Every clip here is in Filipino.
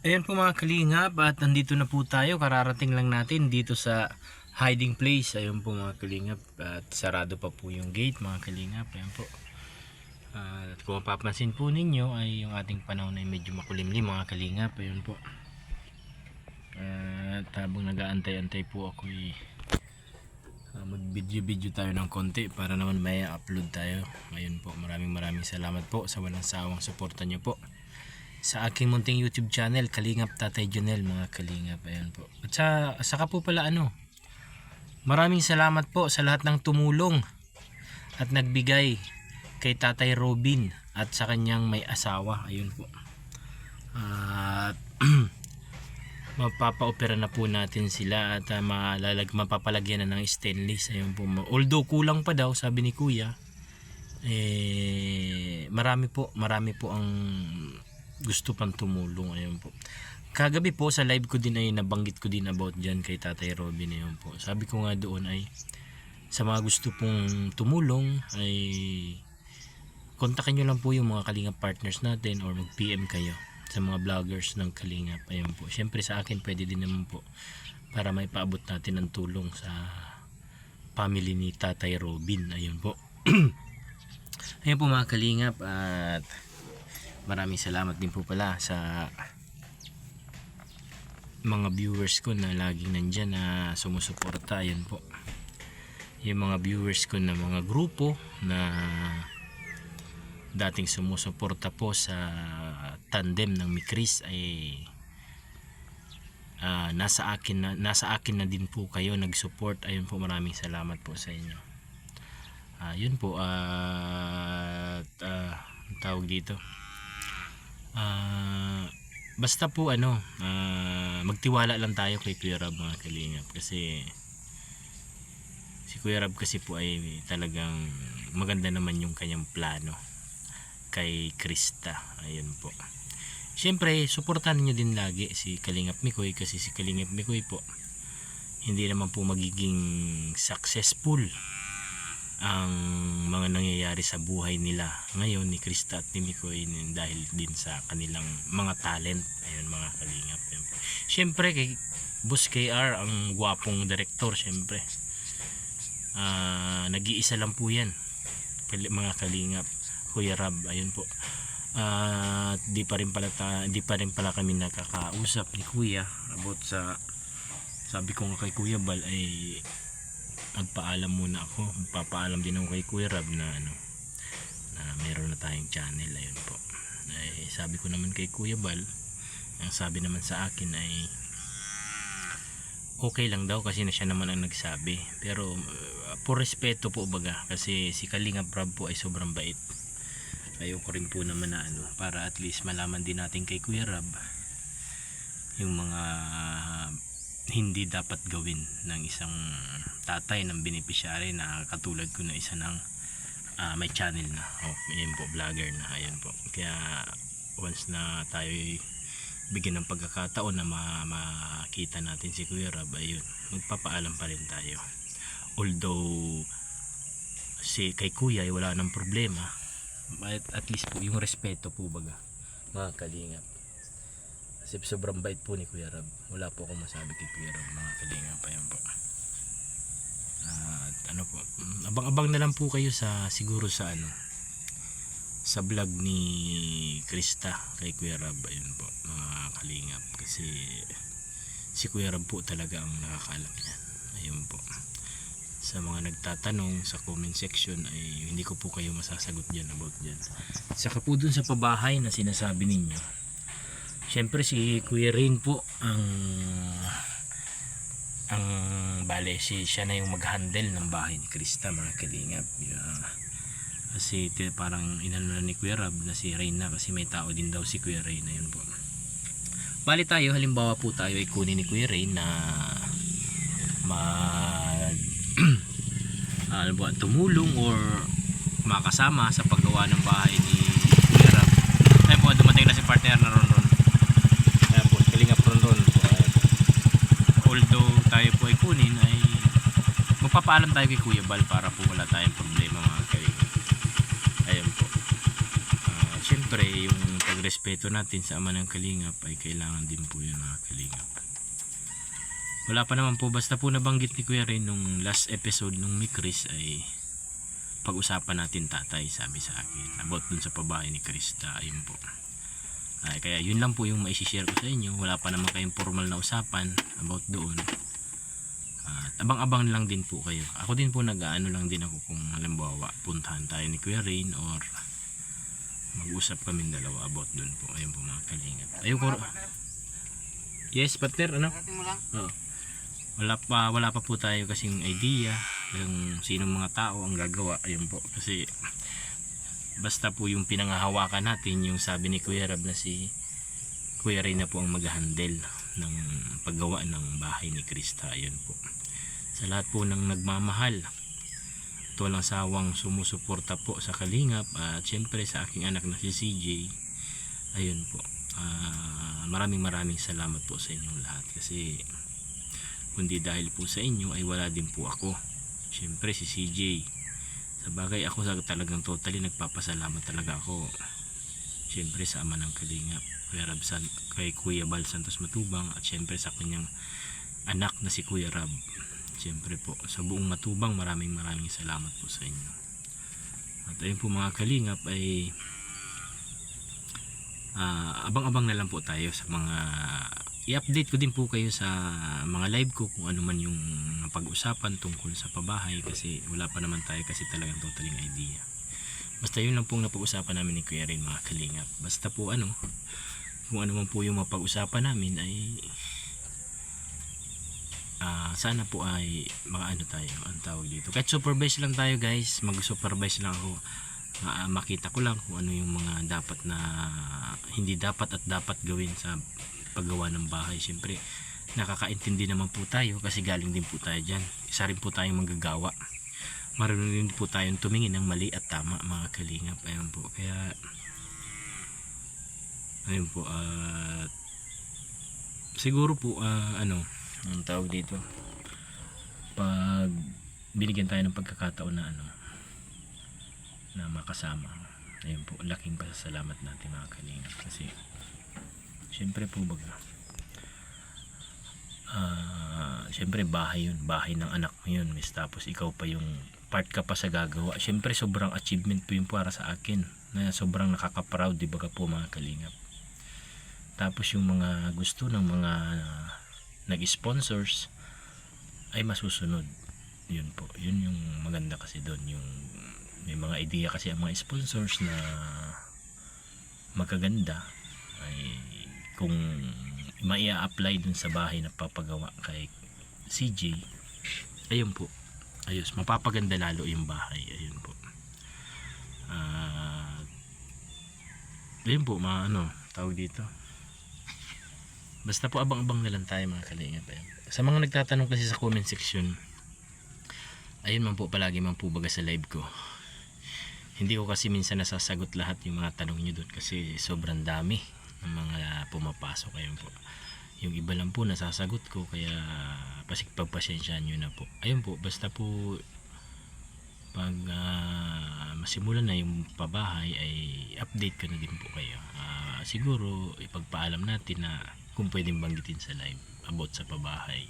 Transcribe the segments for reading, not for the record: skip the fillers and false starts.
Ayan po mga kalingap, at nandito na po tayo. Kararating lang natin dito sa hiding place. Ayun po mga kalingap, at sarado pa po yung gate mga kalingap. Ayan po. At kung mapapansin po ninyo ay yung ating panahon ay medyo makulimlim mga kalingap. Ayun po. At habang nag-aantay-antay po ako mag-video tayo ng konti para naman may upload tayo. Ayun po, maraming salamat po sa walang sawang suporta nyo po sa aking munting YouTube channel, Kalingap Tatay Jonel mga kalingap. Ayan po. At saka po pala maraming salamat po sa lahat ng tumulong at nagbigay kay Tatay Robin at sa kanyang may asawa. Ayun po. At mapapa-opera na po natin sila at mapapalagyan na ng stainless. Ayun po. Although kulang pa daw, sabi ni Kuya, marami po ang gusto pang tumulong. Ayun po. Kagabi po sa live ko din ay nabanggit ko din about dyan kay Tatay Robin. Ayun po. Sabi ko nga doon ay sa mga gusto pong tumulong ay kontakin nyo lang po yung mga Kalingap partners natin or mag PM kayo sa mga vloggers ng Kalingap. Ayun po. Syempre sa akin pwede din naman po para may paabot natin ng tulong sa family ni Tatay Robin. Ayun po. Ayun po mga Kalingap, at maraming salamat din po pala sa mga viewers ko na laging nandyan na sumusuporta. Ayun po. Yung mga viewers ko na mga grupo na dating sumusuporta po sa tandem ng Mikris ay nasa akin na din po kayo nag-support. Ayun po, maraming salamat po sa inyo. Yun po, at tawag dito, basta po magtiwala lang tayo kay Kuya Rab mga kalingap, kasi si Kuya Rab kasi po ay talagang maganda naman yung kanyang plano kay Krista. Ayun po. Siyempre, suportahan niyo din lagi si Kalingap Mikoy, kasi si Kalingap Mikoy po hindi naman po magiging successful ang mga nangyayari sa buhay nila ngayon ni Krista at ni Mikoy dahil din sa kanilang mga talent. Ayun mga kalingap. Siyempre kay Boss KR ang gwapong direktor, siyempre nag-iisa lang po yan mga kalingap, Kuya Rab. Ayun po. Di pa rin pala kami nakakausap ni Kuya about sa, sabi ko nga kay Kuya Bal ay magpaalam muna ako, magpapaalam din ako kay Kuya Rab na na meron na tayong channel. Ayun po. Ay, sabi ko naman kay Kuya Bal, ang sabi naman sa akin ay okay lang daw kasi na siya naman ang nagsabi, pero por respeto po baga, kasi si Kalingap Rab po ay sobrang bait. Ayoko rin po naman na para at least malaman din natin kay Kuya Rab yung mga hindi dapat gawin ng isang tatay ng beneficiary na katulad ko na isa ng may channel na, ayun po, vlogger na. Ayun po. Kaya once na tayo bigyan ng pagkakataon na makita natin si Kuya Rab, ayun, magpapaalam pa rin tayo. Although kay Kuya ay wala nang problema, at least po yung respeto po baga mga kalingap, kasi sobrang bait po ni Kuya Rab. Wala po akong masabi kay Kuya Rab mga kalingap. Ayun po. At po, abang-abang na lang po kayo siguro sa sa vlog ni Krista kay Kuya Rab. Ayun po mga kalingap, kasi si Kuya Rab po talaga ang nakakaalam niyan. Ayun po. Sa mga nagtatanong sa comment section ay hindi ko po kayo masasagot dyan about dyan. Saka po dun sa pabahay na sinasabi ninyo, syempre si Kuya Rain po ang bale, siya na yung mag-handle ng bahay ni Krista mga kalingap. Kasi parang inano na ni Kuya Rab na si Rain na, kasi may tao din daw si Kuya Rain. Ayun po. Bali tayo, halimbawa po tayo ay kunin ni Kuya Rain na tumulong or makasama sa paggawa ng bahay ni Kuya Rab. Ayun po, dumating na si partner na Ron. Ayun po, Kalingap Ron. Although tayo po ay kunin, ay magpapaalam tayo kay Kuya Bal para po wala tayong problema mga kalingap. Ayun po. Siyempre yung respeto natin sa ama ng kalingap ay kailangan din po yun mga kalingap. Wala pa naman po, basta po nabanggit ni Kuya Ray nung last episode nung may Chris ay pag-usapan natin tatay, sabi sa akin about dun sa pabahay ni Krista. Ayun po. Kaya yun lang po yung maishishare ko sa inyo. Wala pa naman kayong formal na usapan about doon. Abang-abang lang din po kayo. Ako din po nag-aano lang din ako kung halimbawa puntahan tayo ni Kuya Rain or mag-usap kami dalawa about doon po. Ayun po mga kalingap. Ayun ko. Yes, partner, ano? Oo. Wala pa po tayo kasing idea yung sinong mga tao ang gagawa. Ayun po, kasi basta po yung pinangahawakan natin, yung sabi ni Kuya Rab na si Kuya Ray na po ang mag-handle ng paggawa ng bahay ni Krista. Ayun po, sa lahat po ng nagmamahal at walang sawang sumusuporta po sa kalingap, at syempre sa aking anak na si CJ. Ayun po, maraming salamat po sa inyong lahat, kasi kundi dahil po sa inyo ay wala din po ako. Syempre si CJ, sa bagay ako talagang totally nagpapasalamat talaga ako, syempre sa ama ng kalingap, kay Kuya Bal Santos Matubang, at syempre sa kanyang anak na si Kuya Rab. Syempre po sa buong Matubang, maraming salamat po sa inyo. At ayun po mga kalingap ay abang-abang na lang po tayo sa mga i-update ko din po kayo sa mga live ko kung ano man yung pag-usapan tungkol sa pabahay, kasi wala pa naman tayo kasi talagang totaling idea. Basta yun lang pong napag-usapan namin ni Kuya Rin mga kalingap. Basta po kung ano man po yung mapag-usapan namin ay sana po ay tayo, ang tawag dito, kahit supervise lang tayo guys, mag-supervise lang ako. Makita ko lang kung ano yung mga dapat na hindi dapat at dapat gawin sa paggawa ng bahay. Siyempre nakakaintindi naman po tayo kasi galing din po tayo dyan, isa rin po tayong manggagawa, marunong din po tayong tumingin ng mali at tama mga kalingap. Ayun po, kaya ayun po, siguro po ang tawag dito, pag binigyan tayo ng pagkakataon na makasama, ayun po, laking pasasalamat natin mga kalingap, kasi syempre po syempre bahay yun, bahay ng anak mo yun, miss, tapos ikaw pa yung part ka pa sa gagawa. Syempre sobrang achievement po yung para sa akin, na sobrang nakaka-proud, diba po mga kalingap. Tapos yung mga gusto ng mga nag-sponsors ay masusunod. Yun po, yun yung maganda kasi doon, yung may mga idea kasi ang mga sponsors na magaganda, ay kung maia-apply dun sa bahay na papagawa kay CJ, ayun po, ayos, mapapaganda lalo yung bahay. Ayun po, ayun po tawag dito, basta po abang-abang na lang tayo mga kalingap. Sa mga nagtatanong kasi sa comment section, ayun man po, palagi man po baga sa live ko, hindi ko kasi minsan nasasagot lahat yung mga tanong nyo doon kasi sobrang dami ng mga pumapasok. Ayun po, yung iba lang po nasasagot ko, kaya pagpasensyaan nyo na po. Ayun po, basta po pag masimulan na yung pabahay ay update ko na din po kayo. Siguro ipagpaalam natin na kung pwedeng banggitin sa live about sa pabahay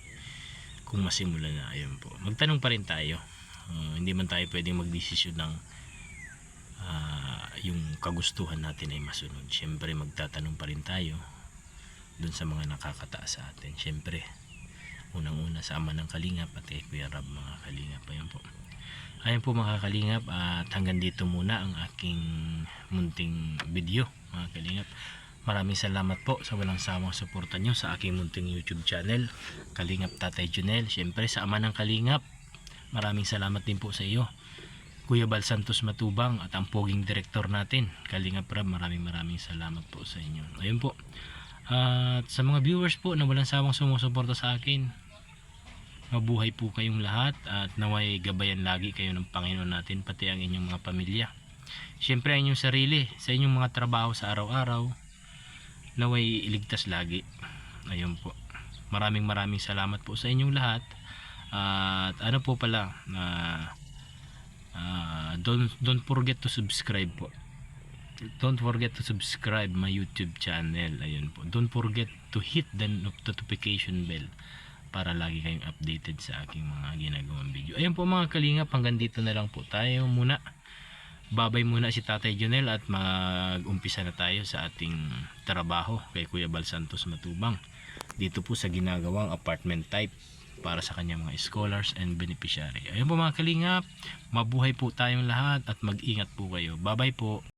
kung masimulan na. Ayun po, magtanong pa rin tayo, hindi man tayo pwedeng magdesisyon ng yung kagustuhan natin ay masunod. Syempre magtatanong pa rin tayo dun sa mga nakakataas sa atin, syempre unang-una sa ama ng kalingap at kay Kuya Rab mga kalingap. Ayun po mga kalingap, at hanggang dito muna ang aking munting video mga kalingap. Maraming salamat po sa walang sawang suporta nyo sa aking munting YouTube channel, Kalingap Tatay Junel. Syempre sa ama ng kalingap, maraming salamat din po sa iyo, Kuya Bal Santos Matubang, at ang poging direktor natin, Kalingap Rab. Maraming salamat po sa inyo. Ayun po, at sa mga viewers po na walang sawang sumusuporta sa akin, mabuhay po kayong lahat, at naway gabayan lagi kayo ng Panginoon natin, pati ang inyong mga pamilya. Syempre ang inyong sarili sa inyong mga trabaho sa araw-araw, naway iligtas lagi. Ayun po, maraming salamat po sa inyong lahat. At po pala, don't forget to subscribe po don't forget to subscribe my YouTube channel. Ayun po. Don't forget to hit the notification bell para lagi kayong updated sa aking mga ginagawang video. Ayun po mga kalingap, hanggang dito na lang po tayo muna. Babay muna si Tatay Jonel at mag-umpisa na tayo sa ating trabaho kay Kuya Bal Santos Matubang. Dito po sa ginagawang apartment type para sa kanyang mga scholars and beneficiary. Ayun po mga kalingap, mabuhay po tayong lahat at mag-ingat po kayo. Bye bye po.